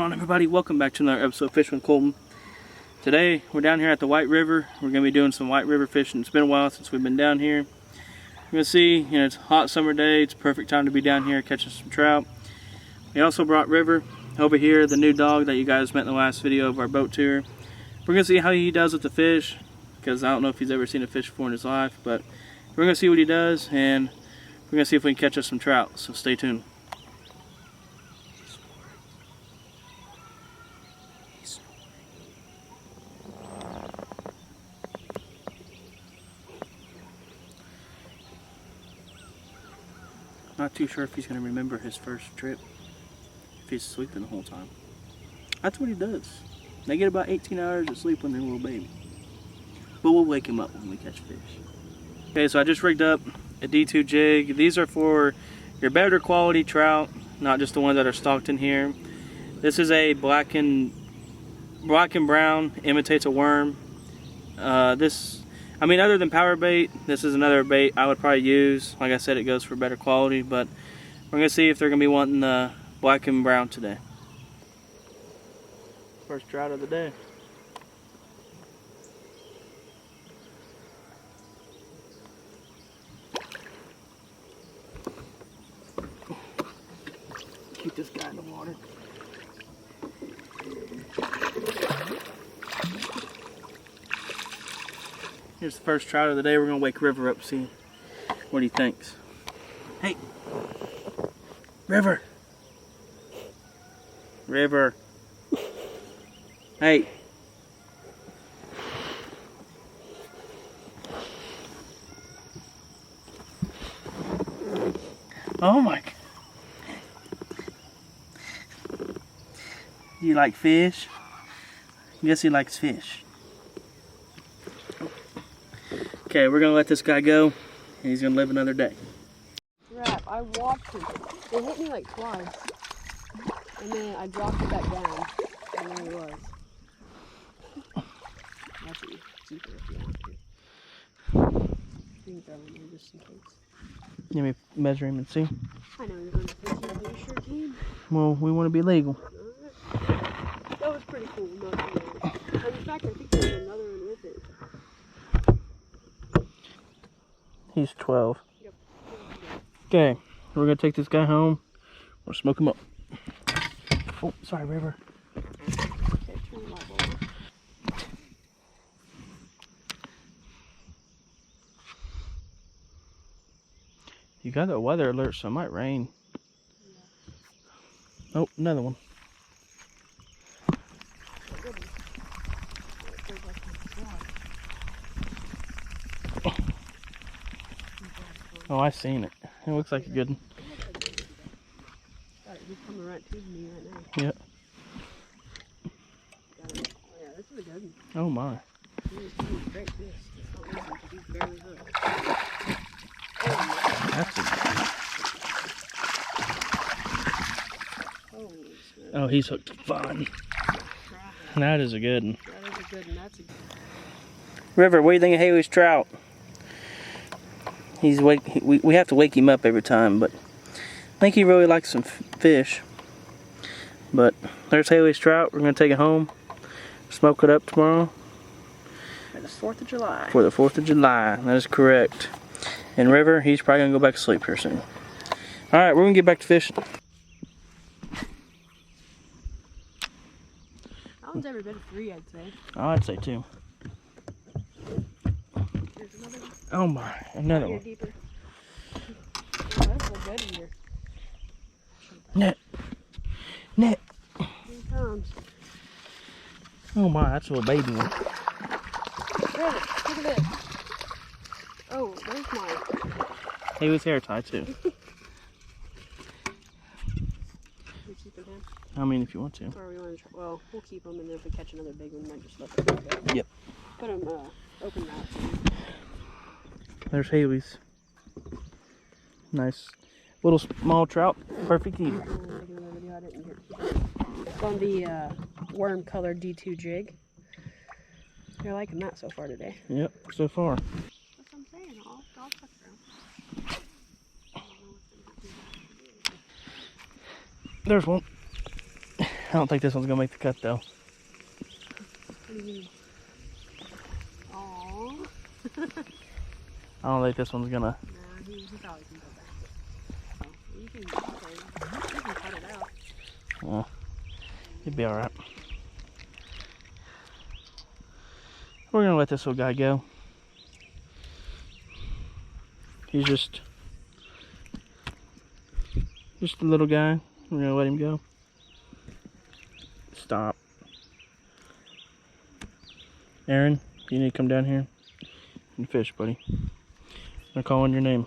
On everybody, welcome back to another episode of Fishing with Colton. Today we're down here at the White River. We're going to be doing some White River fishing. It's been a while since we've been down here. You're going to see, it's a hot summer day. It's a perfect time to be down here catching some trout. We also brought River over here, the new dog that you guys met in the last video of our boat tour. We're going to see how he does with the fish, because I don't know if he's ever seen a fish before in his life, but we're going to see what he does, and we're going to see if we can catch us some trout, so stay tuned. Not too sure if he's going to remember his first trip, if he's sleeping the whole time. That's what he does. They get about 18 hours of sleep when they're a little baby. But we'll wake him up when we catch fish. Okay, so I just rigged up a D2 jig. These are for your better quality trout, not just the ones that are stocked in here. This is a black and brown, imitates a worm. Other than power bait, this is another bait I would probably use. Like I said, it goes for better quality, but we're going to see if they're going to be wanting the black and brown today. First trout of the day. Keep this guy in the water. Here's the first trout of the day. We're going to wake River up, see what he thinks. Hey! River! River! Hey! Oh my God! You like fish? Guess he likes fish. Okay, we're gonna let this guy go, and he's gonna live another day. Crap, I walked him. It hit me like twice. And then I dropped it back down. And there he was. That's deeper if you want to. You can throw him in just in case. Let me measure him and see. I know you're going to fish him, but you sure can. Well, we want to be legal. That was pretty cool. Not too bad. And in fact, I think there's another one with it. He's 12. Yep. Okay, we're gonna take this guy home. We'll smoke him up. Oh, sorry, River. Okay, turn the light over. You got a weather alert, so it might rain. Yeah. Oh, another one. Oh, I seen it. It looks like a good one. He's coming right to me right now. Yep. Oh yeah, this is a good one. Oh my. He's great fish. Just don't listen because he's barely hooked. That's a... Holy shit. Oh, he's hooked fine. That is a good one. That is a good one. That's a good one. River, what do you think of Haley's trout? We have to wake him up every time, but I think he really likes some fish. But there's Haley's trout. We're going to take it home, smoke it up tomorrow. For the 4th of July. For the 4th of July, that is correct. And River, he's probably going to go back to sleep here soon. Alright, we're going to get back to fishing. That one's every bit of 3, I'd say. Oh, I'd say 2. Here's another one. Oh my, another one. Deeper. Oh, that's a good one here. Net. Net. Here he comes. Oh my, that's a little baby one. Look at this. Oh, there's mine. Haley's hair tie too. You keeping him? I mean, if you want to. Or we want to try? Well, we'll keep him, and then if we catch another big one, we might just let them go. Yep. Put him open mouth. There's Haley's. Nice little small trout. Perfect eat. It's on the worm colored D2 jig. You're liking that so far today. Yep, so far. That's what I'm saying. I'll fuck around. There's one. I don't think this one's gonna make the cut though. What do you mean? Aww. I don't think this one's gonna. Nah, he probably can go back. Oh, you can cut it out. Well, it'd be alright. We're gonna let this little guy go. He's just a little guy. We're gonna let him go. Stop. Aaron, you need to come down here and fish, buddy. I'm calling your name.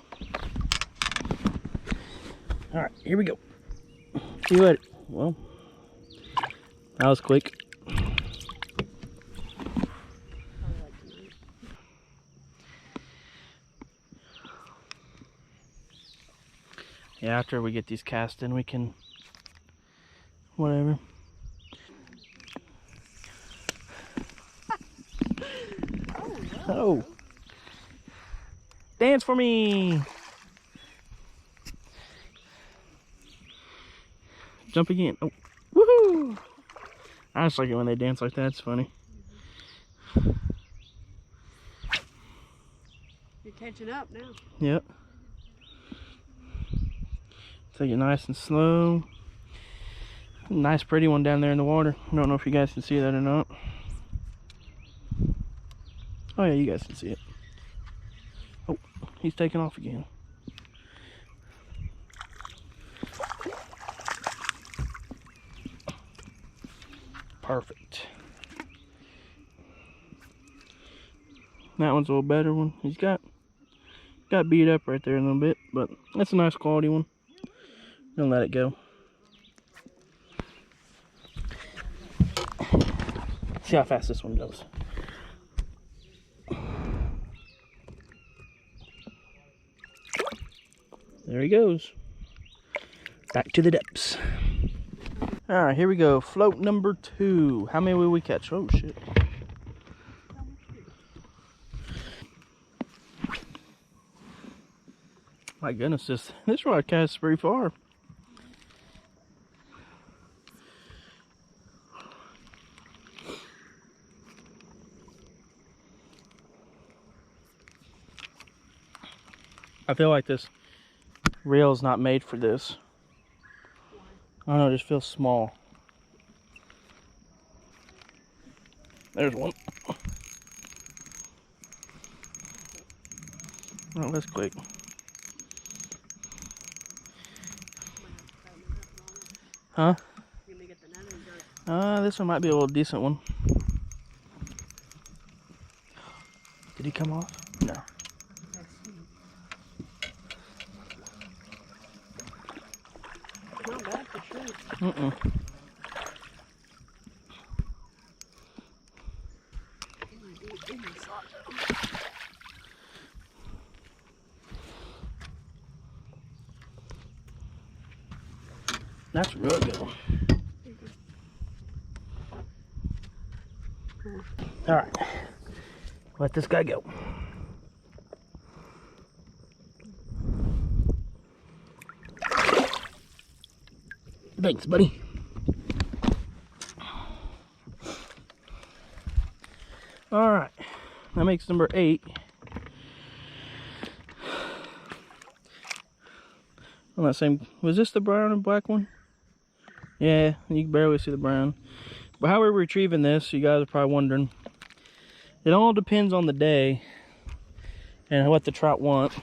Alright, here we go. See you later. Well, that was quick. Yeah, after we get these cast in, we can whatever. Oh, dance for me. Jump again. Oh, woohoo! I just like it when they dance like that. It's funny. You're catching up now. Yep. Take it nice and slow. Nice pretty one down there in the water. I don't know if you guys can see that or not. Oh yeah, you guys can see it. Oh, he's taking off again. Perfect. That one's a little better one. He's got beat up right there a little bit, but that's a nice quality one. Don't let it go. See how fast this one goes. There he goes. Back to the depths. Alright, here we go. Float number 2. How many will we catch? Oh shit. My goodness, this rod casts pretty far. I feel like this reel is not made for this. I don't know, it just feels small. There's one. Oh, that's quick. Huh? This one might be a little decent one. Did he come off? No. Not bad for sure. That's a really good one. Alright. Let this guy go. Thanks, buddy. Alright. That makes number 8. On that same, was this the brown and black one? Yeah, you can barely see the brown. But how we're retrieving this, you guys are probably wondering. It all depends on the day and what the trout want.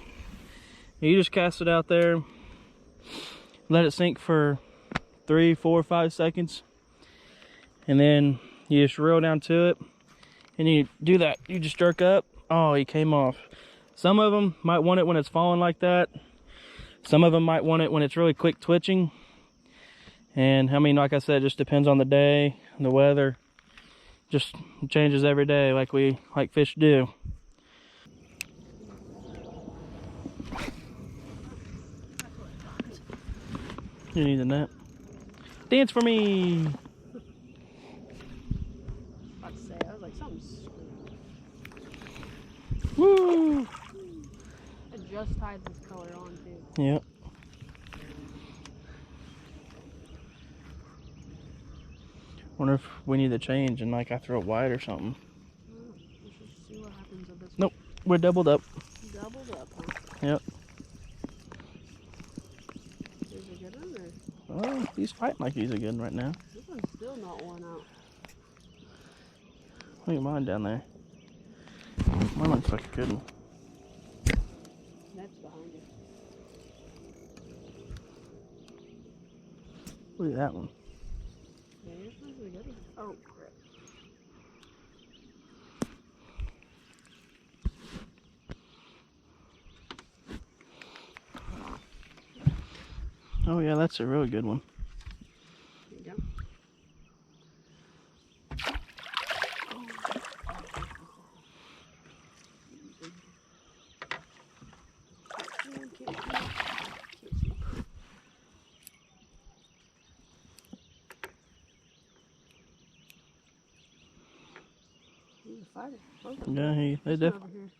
You just cast it out there, let it sink for 3, 4, 5 seconds, and then you just reel down to it, and you do that. You just jerk up. Oh, he came off. Some of them might want it when it's falling like that. Some of them might want it when it's really quick twitching. And I mean, like I said, it just depends on the day, the weather. Just changes every day, like fish do. You need a net. Dance for me. I'd say I was like something's screwed. Woo! I just tied this color on too. Yep. Wonder if we need to change and like I throw it wide or something. We should see what happens with this. Nope, we're doubled up. Doubled up, huh? Yep. Is it good one or? Oh, he's fighting like he's a good one right now. This one's still not worn out. Look at mine down there. Mine looks like a good one. That's behind you. Look at that one. Yeah, yours one's a good one. Oh, crap. Oh yeah, that's a really good one. There you go. He's a fighter. Yeah, they Over definitely. here.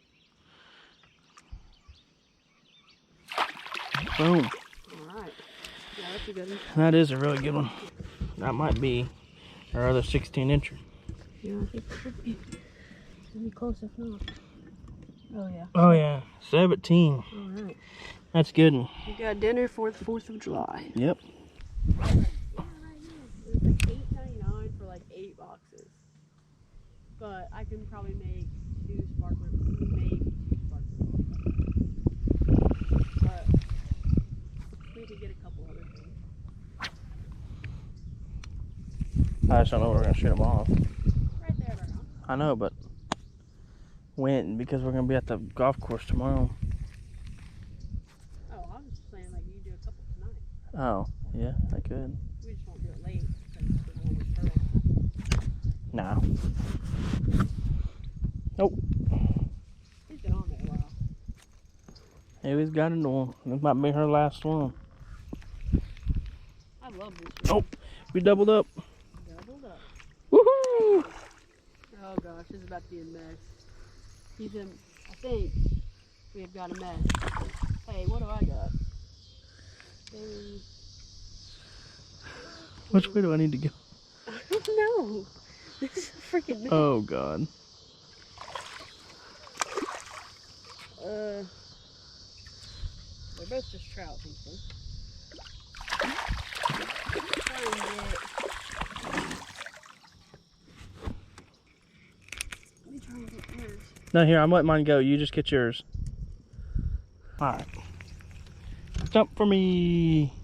Boom. Alright. Yeah, that's a good one. That is a really good one. That might be our other 16-incher. Yeah, I think it should be. Should be close if not. Oh yeah. Oh yeah, 17. Alright. That's good one. We got dinner for the 4th of July. Yep. It was like $8.99 for like 8 boxes. But I can probably make 2 sparklers, maybe 2 sparklers. But we could get a couple other things. I just don't know where we're gonna shoot them off. Right there at our house. I know, but when? Because we're gonna be at the golf course tomorrow. Oh, I was just saying like you do a couple tonight. Oh, yeah, I could. We just won't do it late because we're going with Pearl. Nah. Nope. He's been on there a while. Haley's got into one. This might be her last one. I love this one. Oh, we doubled up. Doubled up. Woohoo! Oh gosh, this is about to be a mess. He's in, I think we have got a mess. Hey, what do I got? Which way do I need to go? I don't know. This is a freaking mess. Oh, God. They're both just trout, thankfully. Let me try and get yours. No, here, I'm letting mine go. You just get yours. Alright. Jump for me.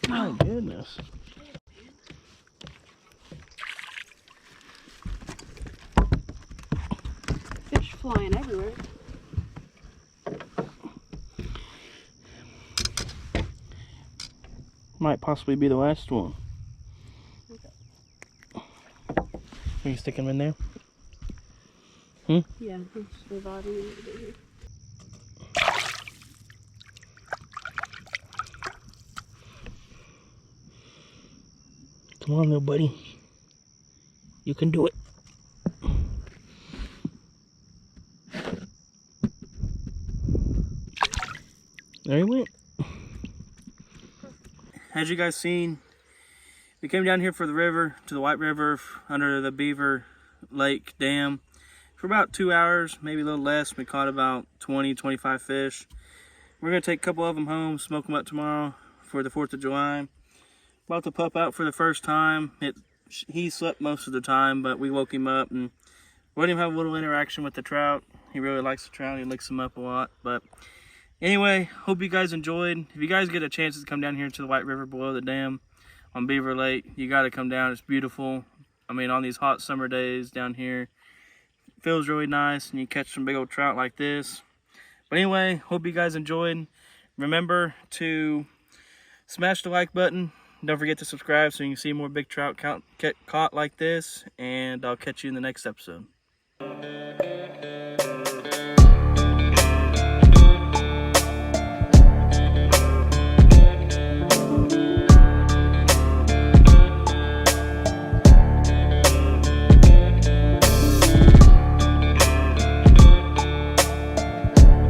My goodness. Fish flying everywhere. Might possibly be the last one. Okay. Are you sticking them in there? Yeah, it's reviving a little bit here. Come on, little buddy. You can do it. There he went. As you guys seen, we came down here for the river, to the White River, under the Beaver Lake Dam for about 2 hours, maybe a little less. We caught about 20, 25 fish. We're going to take a couple of them home, smoke them up tomorrow for the 4th of July. Brought the pup out for the first time. He slept most of the time, but we woke him up and let him have a little interaction with the trout. He really likes the trout. He licks them up a lot. But anyway, hope you guys enjoyed. If you guys get a chance to come down here to the White River below the dam on Beaver Lake, you got to come down. It's beautiful. I mean, on these hot summer days down here, it feels really nice, and you catch some big old trout like this. But anyway, hope you guys enjoyed. Remember to smash the like button. Don't forget to subscribe so you can see more big trout get caught like this. And I'll catch you in the next episode.